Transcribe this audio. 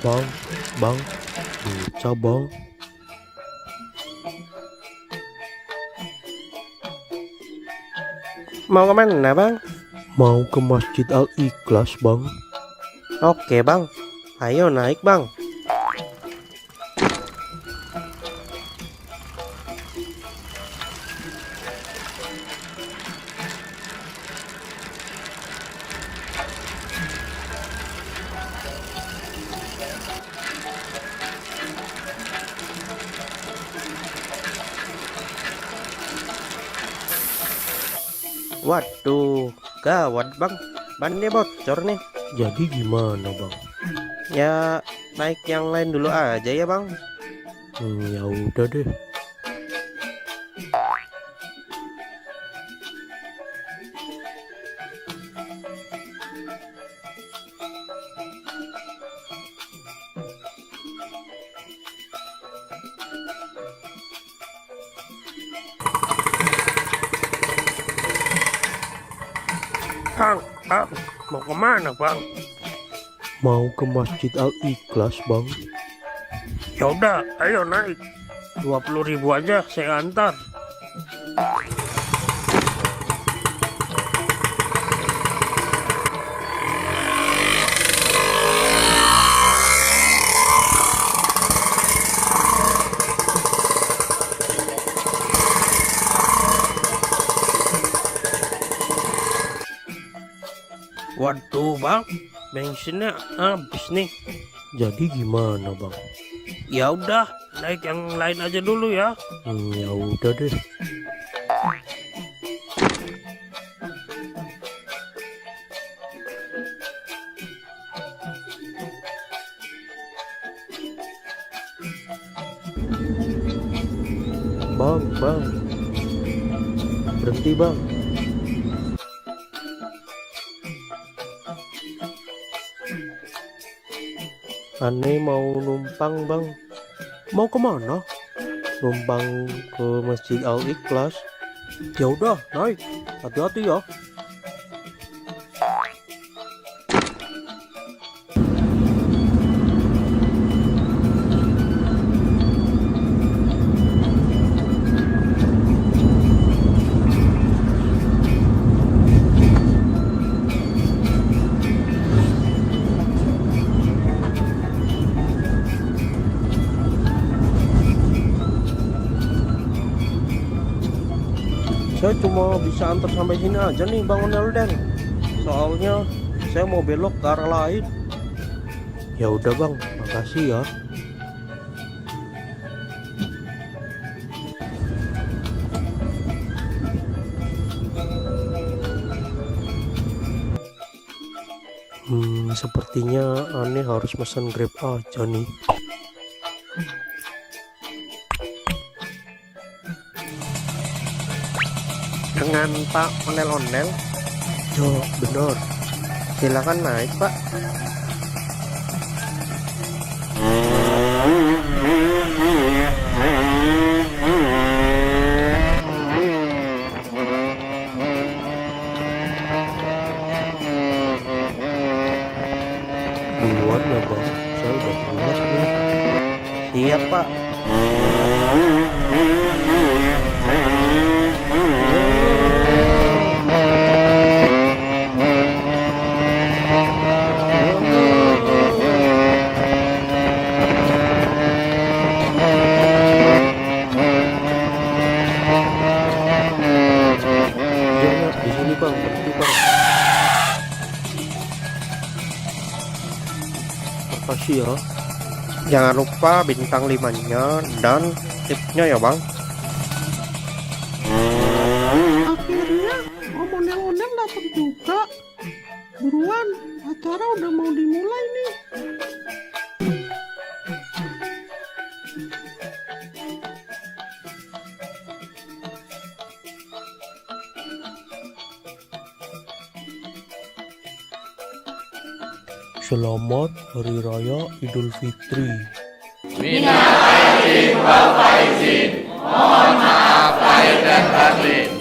Bang, bang, bisa bang. Mau kemana bang? Mau ke Masjid Al-Ikhlas bang. Oke bang, ayo naik bang. Waduh, gawat bang, bannya bocor nih. Jadi gimana bang? Ya naik yang lain dulu aja ya bang. Ya udah deh. Bang, mau kemana bang? Mau ke Masjid Al-Ikhlas bang. Ya udah, ayo naik. 20.000 aja saya antar. Waduh bang, bensinnya habis nih. Jadi gimana bang? Ya udah, naik yang lain aja dulu ya. Ya udah deh. Bang, berhenti bang. Aneh mau numpang bang. Mau kemana? Numpang ke Masjid Al-Ikhlas. Ya udah naik, hati-hati ya. Saya cuma bisa antar sampai sini aja nih Bang Onelden. Soalnya saya mau belok ke arah lain. Ya udah bang, makasih ya. Sepertinya aneh harus pesan Grab aja nih. Dengan Pak Onel-onel, Ya benar. silakan naik Pak. Duluan ya bang, saya udah pulas nih. Siap Pak. Ya, di sini bang, berhenti bang. Makasih ya. Jangan lupa bintang 5-nya dan tipnya ya Bang. Akhirnya Om Onel-onel datang juga. Buruan, acara udah mau dimulai nih. Selamat Hari Raya Idul Fitri. Minal aidin wal faizin. Mohon maaf lahir dan batin.